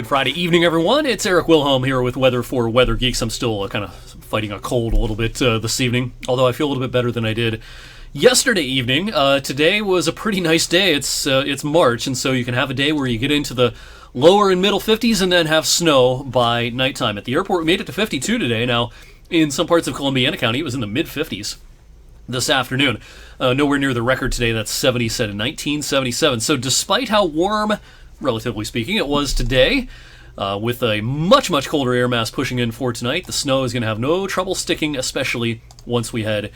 Good Friday evening, everyone. It's Eric Wilhelm here with Weather for Weather Geeks. I'm still kind of fighting a cold a little bit this evening, although I feel a little bit better than I did yesterday evening. Today was a pretty nice day. It's March, and so you can have a day where you get into the lower and middle 50s and then have snow by nighttime. At the airport, we made it to 52 today. Now, in some parts of Columbiana County, it was in the mid-50s this afternoon. Nowhere near the record today. That's 70 set in 1977. So despite how warm, relatively speaking, it was today, with a much, much colder air mass pushing in for tonight, the snow is going to have no trouble sticking, especially once we head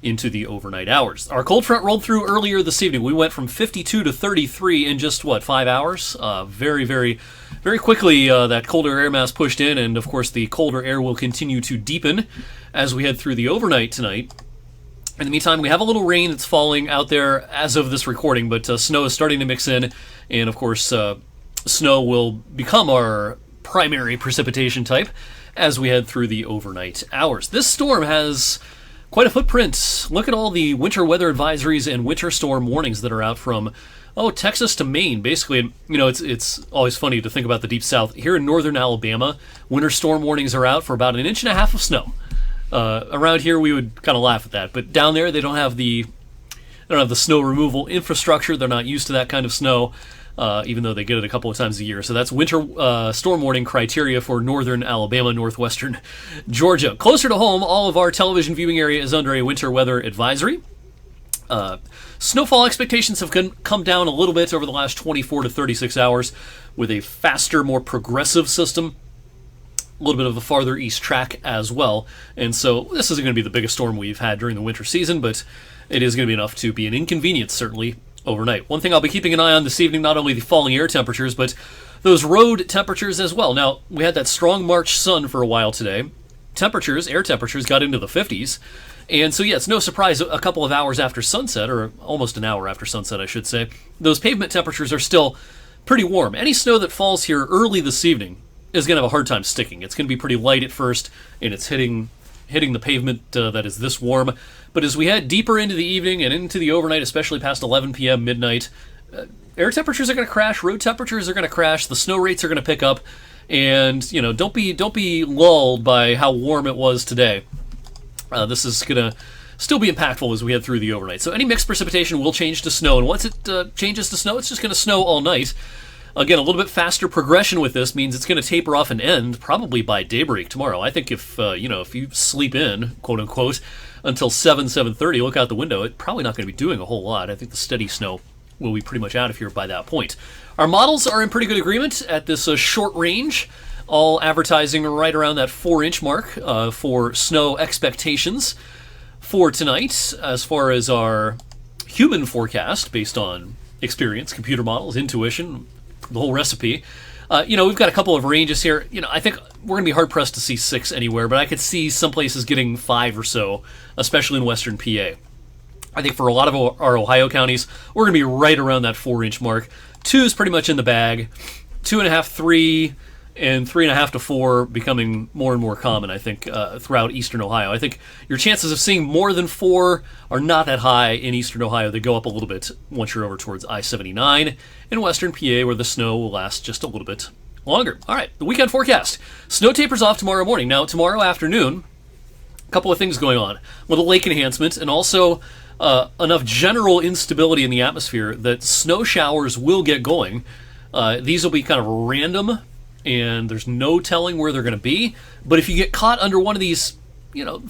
into the overnight hours. Our cold front rolled through earlier this evening. We went from 52 to 33 in just, 5 hours? Very, very, very quickly, that colder air mass pushed in, and of course the colder air will continue to deepen as we head through the overnight tonight. In the meantime, we have a little rain that's falling out there as of this recording, but snow is starting to mix in, and of course, snow will become our primary precipitation type as we head through the overnight hours. This storm has quite a footprint. Look at all the winter weather advisories and winter storm warnings that are out from, Texas to Maine. Basically, it's always funny to think about the Deep South. Here in northern Alabama, winter storm warnings are out for about 1.5 inches of snow. Around here, we would kind of laugh at that, but down there, they don't have the snow removal infrastructure. They're not used to that kind of snow, even though they get it a couple of times a year. So that's winter storm warning criteria for northern Alabama, northwestern Georgia. Closer to home, all of our television viewing area is under a winter weather advisory. Snowfall expectations have come down a little bit over the last 24 to 36 hours with a faster, more progressive system. A little bit of a farther east track as well. And so this isn't going to be the biggest storm we've had during the winter season, but it is going to be enough to be an inconvenience, certainly, overnight. One thing I'll be keeping an eye on this evening, not only the falling air temperatures, but those road temperatures as well. Now, we had that strong March sun for a while today. Air temperatures got into the 50s. And so, yeah, it's no surprise a couple of hours after sunset, or almost an hour after sunset, I should say, those pavement temperatures are still pretty warm. Any snow that falls here early this evening is going to have a hard time sticking. It's going to be pretty light at first, and it's hitting the pavement that is this warm. But as we head deeper into the evening and into the overnight, especially past 11 p.m., midnight, air temperatures are going to crash, road temperatures are going to crash, the snow rates are going to pick up, and don't be lulled by how warm it was today. This is going to still be impactful as we head through the overnight. So any mixed precipitation will change to snow, and once it changes to snow, it's just going to snow all night. Again, a little bit faster progression with this means it's going to taper off and end probably by daybreak tomorrow. I think if you sleep in, quote unquote, until 7:30, look out the window, it's probably not going to be doing a whole lot. I think the steady snow will be pretty much out of here by that point. Our models are in pretty good agreement at this short range, all advertising right around that 4-inch mark for snow expectations for tonight. As far as our human forecast, based on experience, computer models, intuition, the whole recipe. We've got a couple of ranges here. I think we're going to be hard-pressed to see 6 anywhere, but I could see some places getting 5 or so, especially in western PA. I think for a lot of our Ohio counties, we're going to be right around that 4-inch mark. 2 is pretty much in the bag. 2.5, 3, and 3.5 to 4 becoming more and more common, I think, throughout eastern Ohio. I think your chances of seeing more than 4 are not that high in eastern Ohio. They go up a little bit once you're over towards I-79 in western PA, where the snow will last just a little bit longer. All right, the weekend forecast. Snow tapers off tomorrow morning. Now, tomorrow afternoon, a couple of things going on. Little lake enhancement, and also enough general instability in the atmosphere that snow showers will get going. These will be kind of random, and there's no telling where they're going to be. But if you get caught under one of these,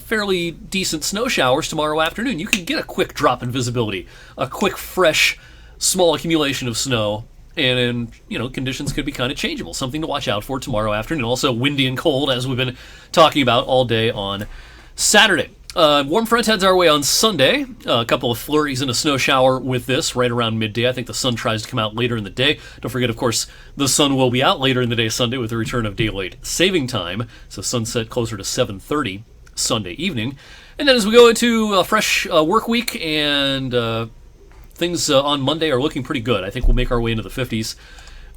fairly decent snow showers tomorrow afternoon, you can get a quick drop in visibility, a quick, fresh, small accumulation of snow, and conditions could be kind of changeable. Something to watch out for tomorrow afternoon. Also windy and cold, as we've been talking about all day on Saturday. Warm front heads our way on Sunday. A couple of flurries and a snow shower with this right around midday. I think the sun tries to come out later in the day. Don't forget, of course, the sun will be out later in the day Sunday with the return of daylight saving time. So sunset closer to 7:30 Sunday evening. And then as we go into a fresh work week, and things on Monday are looking pretty good. I think we'll make our way into the 50s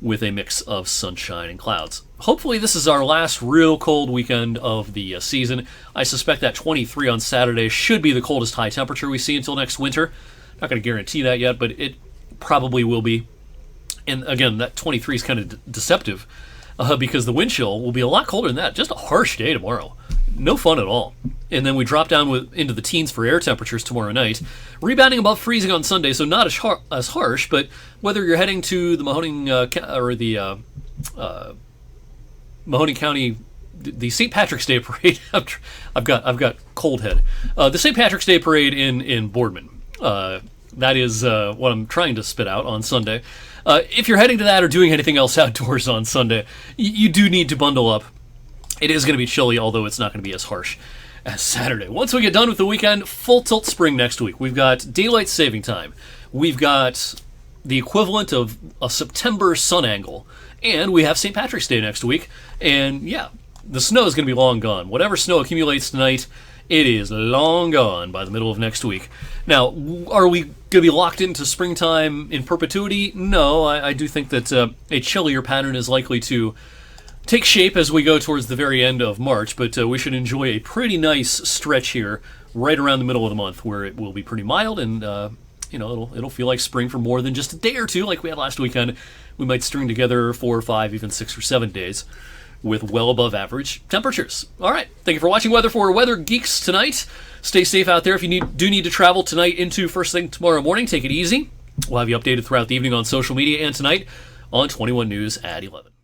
with a mix of sunshine and clouds. Hopefully this is our last real cold weekend of the season. I suspect that 23 on Saturday should be the coldest high temperature we see until next winter. Not going to guarantee that yet, but it probably will be. And again, that 23 is kind of deceptive because the wind chill will be a lot colder than that. Just a harsh day tomorrow. No fun at all. And then we drop down into the teens for air temperatures tomorrow night, rebounding above freezing on Sunday, so not as harsh. But whether you're heading to the Mahoning County, the St. Patrick's Day parade, I've got cold head. The St. Patrick's Day parade in Boardman. That is what I'm trying to spit out on Sunday. If you're heading to that or doing anything else outdoors on Sunday, you do need to bundle up. It is going to be chilly, although it's not going to be as harsh as Saturday. Once we get done with the weekend, full tilt spring next week. We've got daylight saving time. We've got the equivalent of a September sun angle. And we have St. Patrick's Day next week. And yeah, the snow is going to be long gone. Whatever snow accumulates tonight, it is long gone by the middle of next week. Now, are we going to be locked into springtime in perpetuity? No, I do think that a chillier pattern is likely to take shape as we go towards the very end of March, but we should enjoy a pretty nice stretch here right around the middle of the month where it will be pretty mild and it'll feel like spring for more than just a day or two like we had last weekend. We might string together 4 or 5, even 6 or 7 days with well above average temperatures. All right, thank you for watching Weather for Weather Geeks tonight. Stay safe out there. If you do need to travel tonight into first thing tomorrow morning, take it easy. We'll have you updated throughout the evening on social media and tonight on 21 News at 11.